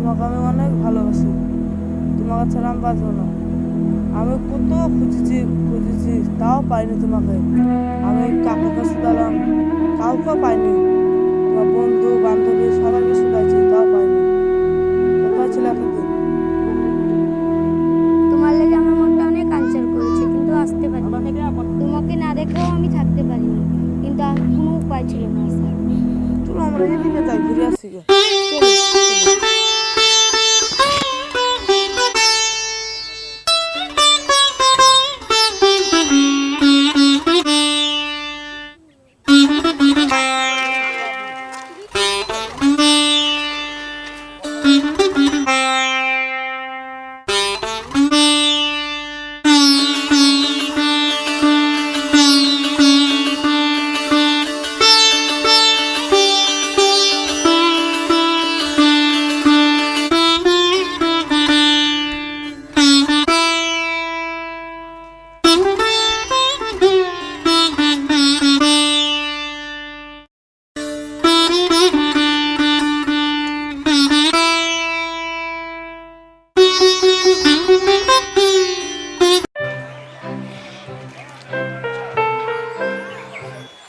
তোমাকে আমি অনেক ভালোবাসি, তোমাকে ছাড়া আমি বাঁচবো না। আমি কত খুঁজেছি তাও পাইনি তোমাকে। আমি কাকুকে শুধালাম, কাউকে পাইনি। তোমার বন্ধু বান্ধবী সবাইকে শুধাইছি, তাও পাইনি। কোথায় ছিল এতদিন? তোমার লেগে আমার মনটা অনেক আনচার করেছে, কিন্তু আসতে পারিনি। তোমাকে না দেখেও আমি থাকতে পারিনি, কিন্তু আর কোনো উপায় ছিল না আসার। চলো আমরা এদিকে যাই, ঘুরে আসি গে। চলো।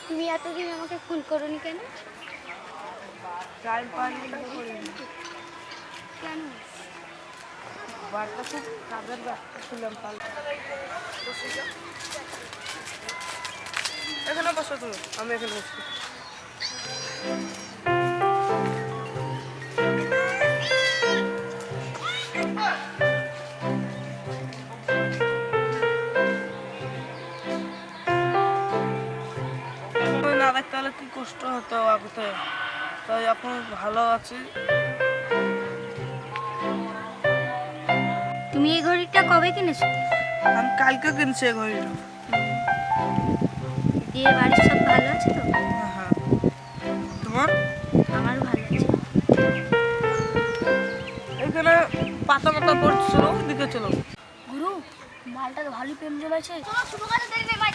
তুমি এতদিন আমাকে ফোন করোনি কেন? টাইম পাইনি তাই করিনি। কেন? বাড়িতে খুব কাজের ব্যস্ত ছিলাম। কাল এখানে বসো তুমি, আমি এখানে বসছি। না দেখতে হলে কি কষ্ট হতো আগে, তাই এখন ভালো আছি। তুমি এই ঘড়িটা কবে কিনেছো? আমি কালকে কিনছি এই ঘড়িটা। দিয়ে বাড়ির সব ভালো আছে তো? হ্যাঁ, তোমার? আমার ভালো আছে। এখানে পাতা পাতা পড়ছিল, ওদিকে চলো। গুরু, মালটা তো ভালোই প্রেম জ্বলেছে। চলো শুরু করে দেরি নেই।